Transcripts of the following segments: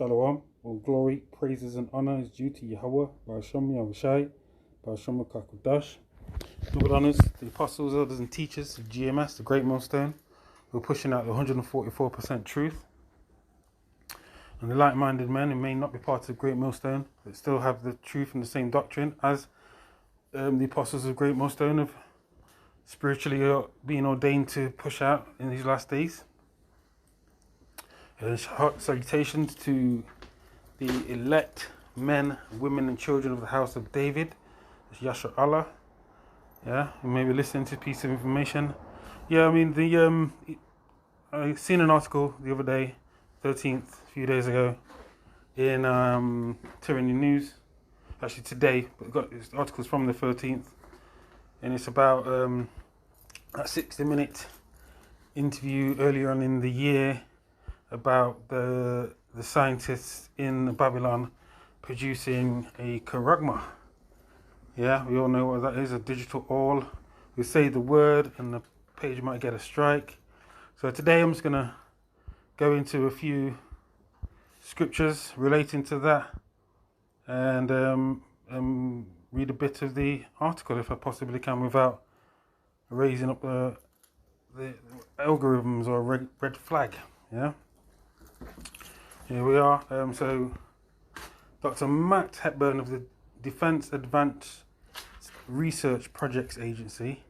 Shalom. All glory, praises, and honor is due to Yahweh, Barasham Yahushai, Barasham Kakudash. Double honors to the apostles, elders, and teachers of GMS, the Great Millstone, who are pushing out the 144% truth. And the like-minded men who may not be part of the Great Millstone, but still have the truth and the same doctrine as the apostles of Great Millstone have spiritually been ordained to push out in these last days. Hot salutations to the elect men, women, and children of the house of David. It's Yasha Allah. Yeah, you may be listening to a piece of information. Yeah, I mean, I seen an article the other day, 13th, a few days ago, in Tyranny News. Actually today, but it's articles from the 13th, and it's about a 60-minute interview earlier on in the year about the scientists in Babylon producing a Keragma. Yeah, we all know what that is, a digital oil. We say the word and the page might get a strike. So today I'm just going to go into a few scriptures relating to that and read a bit of the article if I possibly can without raising up the algorithms or red flag. Yeah. Here we are. So Dr. Matt Hepburn of the Defense Advanced Research Projects Agency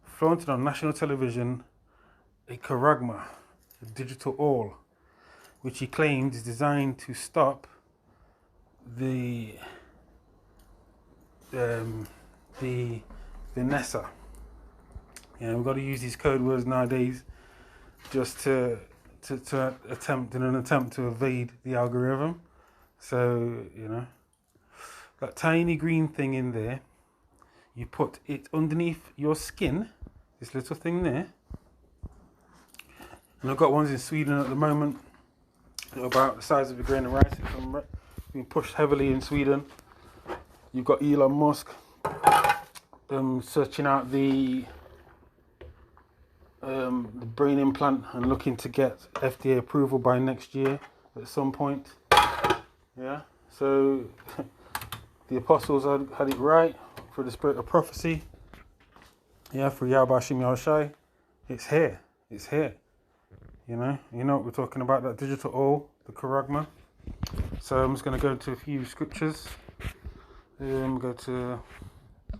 flaunted on national television a Keragma, a digital oil, which he claimed is designed to stop the NAPTHALI. Yeah, we've got to use these code words nowadays just to attempt to evade the algorithm. So, you know, that tiny green thing in there, you put it underneath your skin, this little thing there. And I've got ones in Sweden at the moment, about the size of a grain of rice. It's being pushed heavily in Sweden. You've got Elon Musk searching out the brain implant and looking to get FDA approval by next year at some point. Yeah, so the apostles had it right for the spirit of prophecy. Yeah, for Yahweh Hashem Yahushai, it's here. You know what we're talking about, that digital oil, the Keragma. So I'm just going to go into a few scriptures. Go to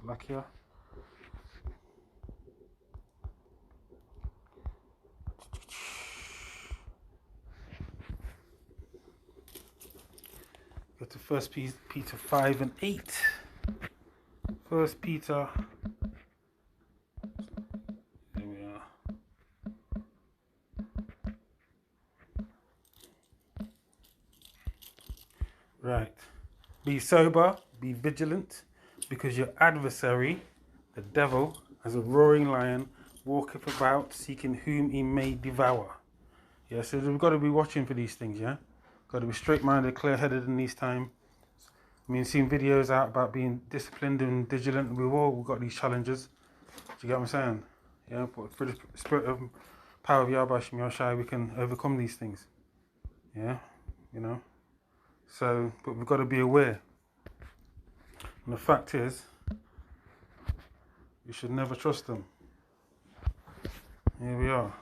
Lakia. Go to 1 Peter 5 and 8. 1 Peter. Here we are. Right. Be sober, be vigilant, because your adversary, the devil, as a roaring lion, walketh about, seeking whom he may devour. Yeah, so we've got to be watching for these things, yeah? Got to be straight-minded, clear-headed in these times. I mean, seeing videos out about being disciplined and vigilant. We've got these challenges. Do you get what I'm saying? Yeah, but for the spirit of power of Yahweh Hashem Yahushai, we can overcome these things. Yeah, you know. So, but we've got to be aware. And the fact is, we should never trust them. Here we are.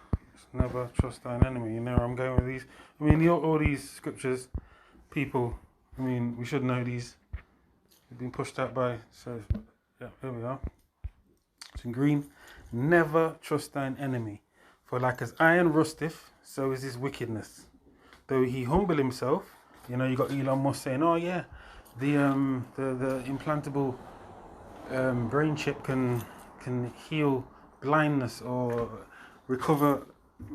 Never trust thine enemy. You know where I'm going with these. I mean, all these scriptures, people, I mean, we should know these. They've been pushed out by, so, yeah, here we are. It's in green. Never trust thine enemy. For like as iron rusteth, so is his wickedness. Though he humble himself, you know, you got Elon Musk saying, oh yeah, the implantable brain chip can heal blindness or recover,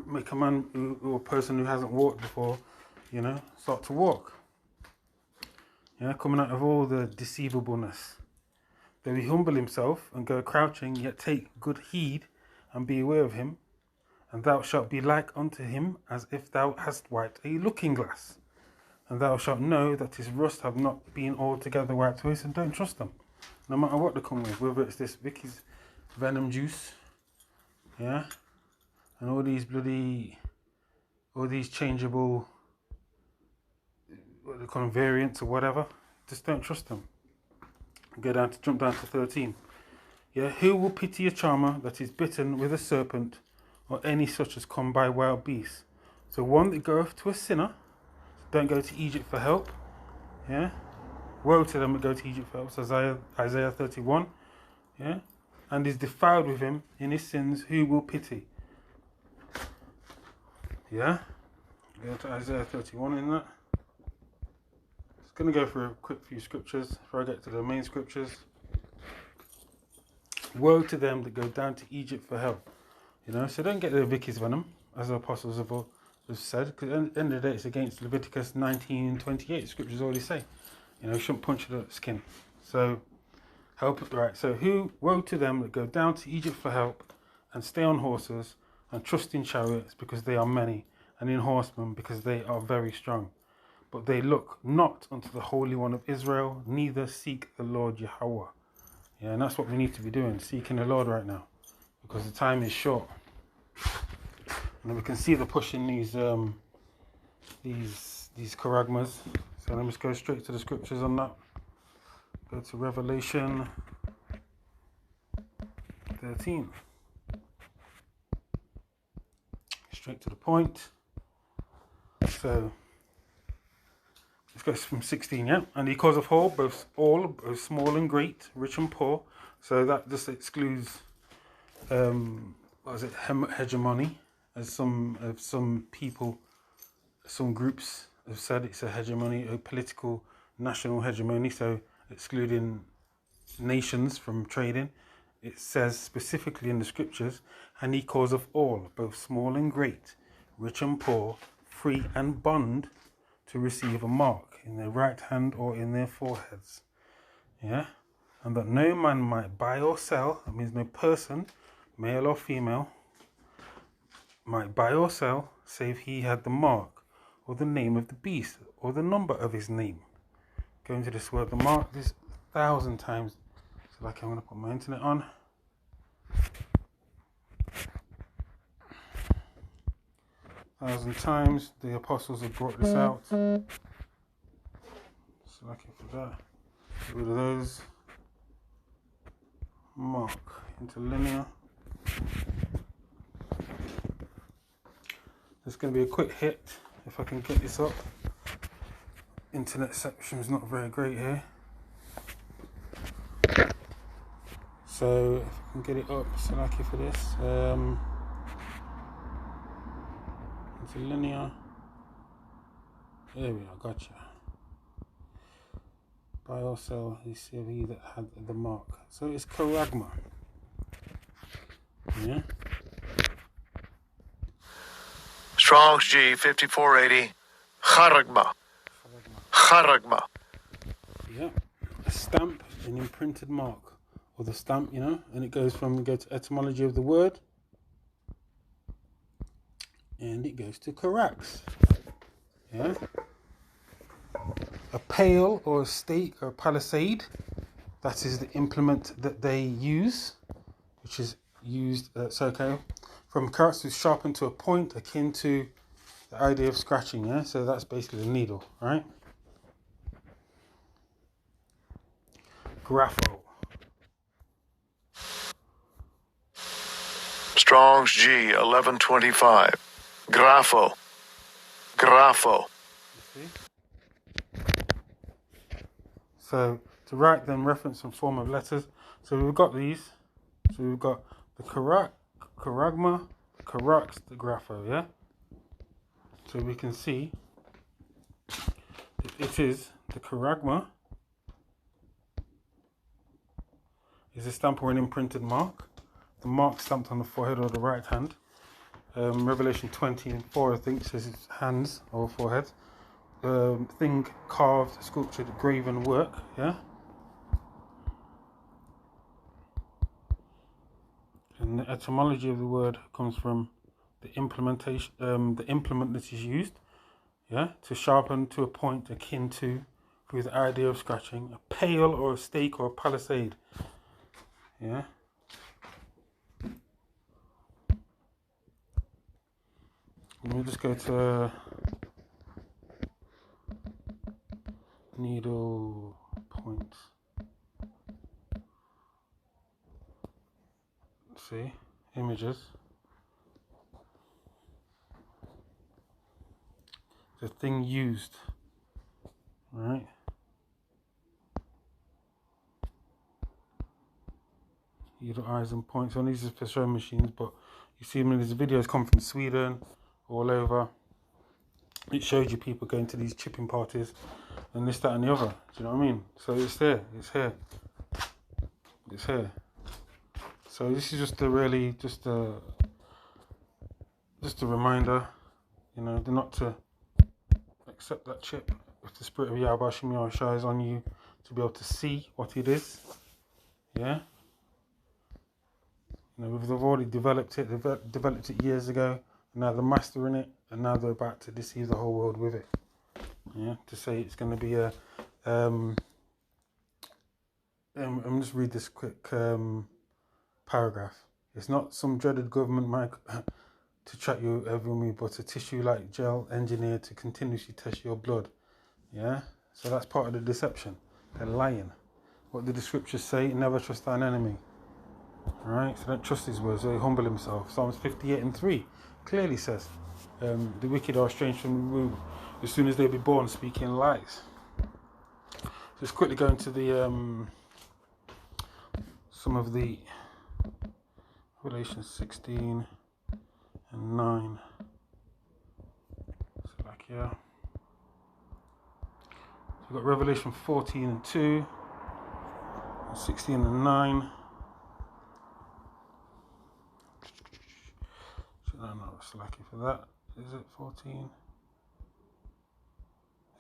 make a man or a person who hasn't walked before, you know, start to walk. Yeah, coming out of all the deceivableness. Though he humble himself and go crouching, yet take good heed and be aware of him, and thou shalt be like unto him as if thou hast wiped a looking glass. And thou shalt know that his rust have not been altogether wiped away, so don't trust them. No matter what they come with, whether it's this Vicky's venom juice, yeah, and all these changeable what they call them, variants or whatever. Just don't trust them. Jump down to 13. Yeah, who will pity a charmer that is bitten with a serpent, or any such as come by wild beasts? So one that goeth to a sinner, don't go to Egypt for help. Yeah, woe to them that go to Egypt for help. So Isaiah 31. Yeah, and is defiled with him in his sins, who will pity? Yeah, go to Isaiah 31 in that. Just going to go through a quick few scriptures before I get to the main scriptures. Woe to them that go down to Egypt for help. So don't get the Vicky's venom, as the apostles have said, because at the end of the day it's against Leviticus 19:28. Scriptures already say, shouldn't punch the skin. So help, right? So woe to them that go down to Egypt for help, and stay on horses, and trust in chariots because they are many, and in horsemen because they are very strong. But they look not unto the Holy One of Israel, neither seek the Lord Yahweh. Yeah, and that's what we need to be doing, seeking the Lord right now, because the time is short. And we can see the pushing these Keragmas. So let me just go straight to the scriptures on that. Go to Revelation 13. Straight to the point. So let's go from 16, yeah? And he causeth all, both small and great, rich and poor. So that just excludes, hegemony, as some people, some groups have said it's a hegemony, a political national hegemony, so excluding nations from trading. It says specifically in the scriptures, and he causeth all, both small and great, rich and poor, free and bond, to receive a mark in their right hand or in their foreheads. Yeah? And that no man might buy or sell, that means no person, male or female, might buy or sell, save he had the mark, or the name of the beast, or the number of his name. Go into this word, the mark, this 1,000 times. So like I'm going to put my internet on. Times the apostles have brought this out. So lucky for that. Get rid of those. Mark interlinear. There's going to be a quick hit if I can get this up. Internet section is not very great here. So if I can get it up, so lucky for this. Interlinear. There we are, gotcha. Buy or sell, you see he that had the mark. So it's Keragma. Yeah. Strong's G 5480. Keragma. Keragma. Yeah. A stamp, an imprinted mark. Or the stamp, and it goes to etymology of the word. And it goes to Karax. Yeah. A pale or a stake or a palisade. That is the implement that they use, which is used, from Karax to sharpen to a point akin to the idea of scratching. Yeah. So that's basically the needle, right? Grapho. Strong's G 1125. Grapho. Grapho. So to write them, reference and form of letters. So we've got these. So we've got the Keragma, Karax, the Grapho, yeah? So we can see it is the Keragma is a stamp or an imprinted mark. The mark stamped on the forehead or the right hand. Revelation 20:4, I think, says it's hands or forehead. Thing carved, sculptured, graven work, yeah? And the etymology of the word comes from the implementation, the implement that is used, yeah, to sharpen to a point akin to, with the idea of scratching, a pale or a stake or a palisade, yeah. Let me just go to needle point. See, images. The thing used, right? Needle eyes and points. On these are for sewing machines, but you see many of these videos come from Sweden, all over. It shows you people going to these chipping parties and this, that, and the other. Do you know what I mean? So it's there. It's here. It's here. So this is just a really, just a reminder, you know, not to accept that chip if the spirit of Yahweh Shemi Shai is on you, to be able to see what it is. Yeah. You know, they've already developed it. They've developed it years ago. And now they're mastering it, and now they're about to deceive the whole world with it. Yeah. To say it's going to be a. I'm just read this quick paragraph. It's not some dreaded government mic to track you every move, but a tissue-like gel engineered to continuously test your blood. Yeah? So that's part of the deception. They're lying. What did the scriptures say? Never trust thine enemy. Alright? So don't trust his words, so he humble himself. Psalms 58:3 clearly says, the wicked are estranged from the womb as soon as they be born, speaking lies. Just quickly go into the some of the Revelation 16 and 9. So like here. So we've got Revelation 14 and 2, and 16 and 9. No, it's lucky for that. Is it 14?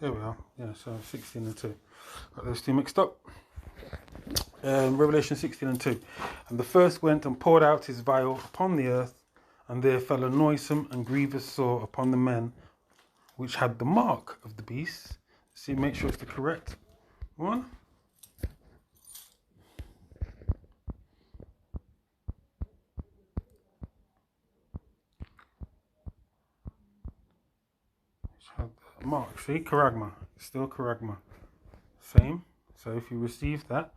Here we are. Yeah, so 16 and 2. Got those two mixed up. Revelation 16 and 2. And the first went and poured out his vial upon the earth, and there fell a noisome and grievous sore upon the men which had the mark of the beast. See, make sure it's the correct one. Which had the mark. See, Keragma. Still Keragma. Same. So if you receive that,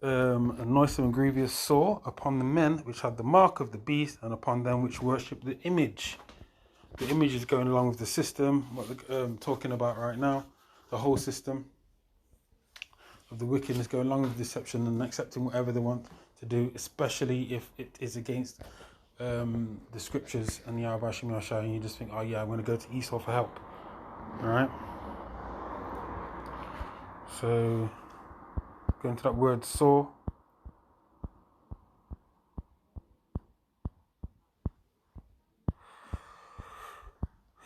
a noisome and grievous sore upon the men which had the mark of the beast, and upon them which worship the image. The image is going along with the system, what they're talking about right now, the whole system of the wickedness going along with deception and accepting whatever they want to do, especially if it is against the scriptures and the Yahweh Shemi Shai, and you just think, oh yeah, I'm going to go to Esau for help. Alright? So, going to that word saw.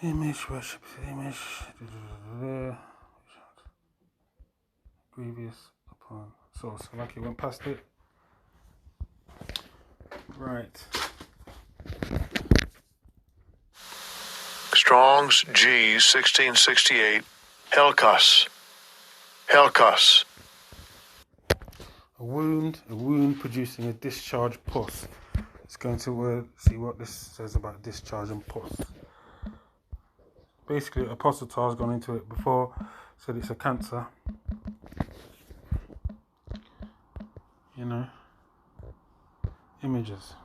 Image, worship, image. Grievous upon source. So like it went past it. Right. Strong's G 1668. Helkas. Helkas. A wound producing a discharge pus. Let's go into see what this says about discharge and pus. Basically, Apostle Tar's gone into it before, said it's a cancer. You know, images.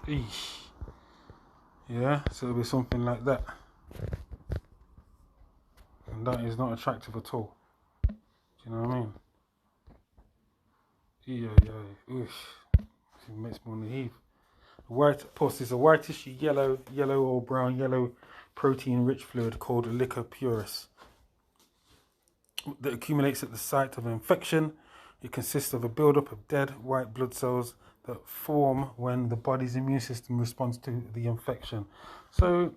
Eesh. Yeah, so it'll be something like that. And that is not attractive at all. Do you know what I mean? Yeah. Oof. It makes me want to heave. White pus is a whitish yellow or brown yellow protein-rich fluid called liquor purus that accumulates at the site of an infection. It consists of a buildup of dead white blood cells that form when the body's immune system responds to the infection. So,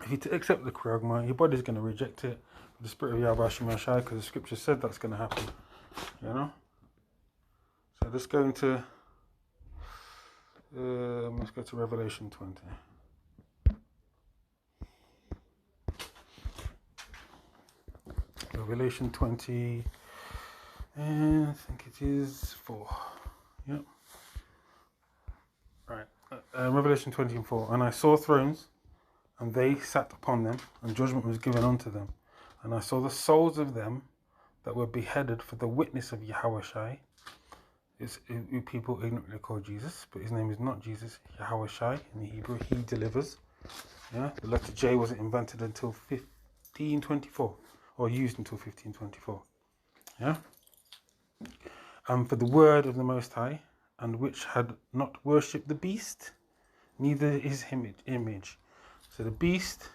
if you accept the Keragma, your body's going to reject it with the spirit of Yahweh Shemi Shai, because the scripture said that's going to happen. You know? So let's go into... let's go to Revelation 20. Revelation 20, and I think it is 4. Yep. Right. Revelation 20 and 4. And I saw thrones, and they sat upon them, and judgment was given unto them. And I saw the souls of them that were beheaded for the witness of Yahushai. People ignorantly call Jesus, but his name is not Jesus. Yahushai in the Hebrew, he delivers. Yeah, the letter J wasn't invented until 1524, or used until 1524. Yeah, and for the word of the Most High, and which had not worshipped the beast, neither his image. So the beast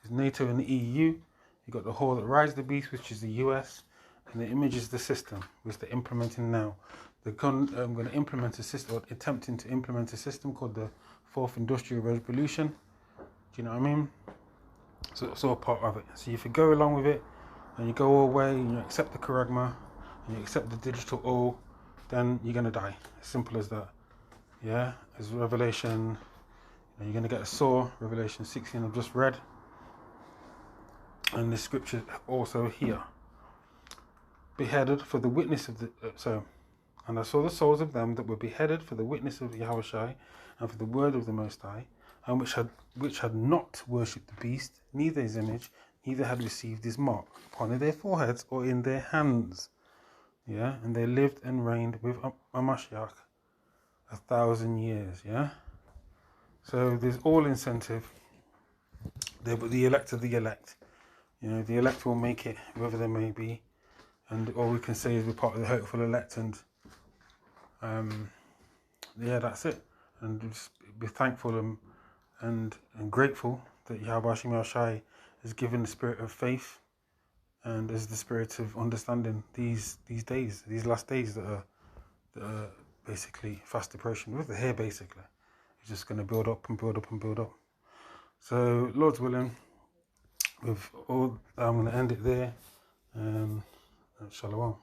is NATO and the EU. You got the whore that rides the beast, which is the US, and the image is the system, which they're implementing now. They're going to implement a system, or attempting to implement a system called the Fourth Industrial Revolution. Do you know what I mean? So it's all part of it. So if you go along with it, and you go all the way, and you accept the Keragma, and you accept the digital all, then you're going to die. As simple as that. Yeah, as Revelation, you're going to get a sore, Revelation 16 I've just read. And the scripture also here. Beheaded for the witness of the... And I saw the souls of them that were beheaded for the witness of Yahushai, and for the word of the Most High, and which had not worshipped the beast, neither his image, neither had received his mark upon their foreheads or in their hands. Yeah, and they lived and reigned with Mashiach 1,000 years. Yeah, so there's all incentive there, but the elect of the elect. You know, the elect will make it, whoever they may be, and all we can say is we're part of the hopeful elect, and yeah, that's it. And just be thankful and grateful that Yahweh Shai has given the spirit of faith and as the spirit of understanding these days, these last days that are basically fast approaching. With the here, basically, it's just going to build up and build up and build up. So, Lord's willing, with all, I'm going to end it there. Shalom.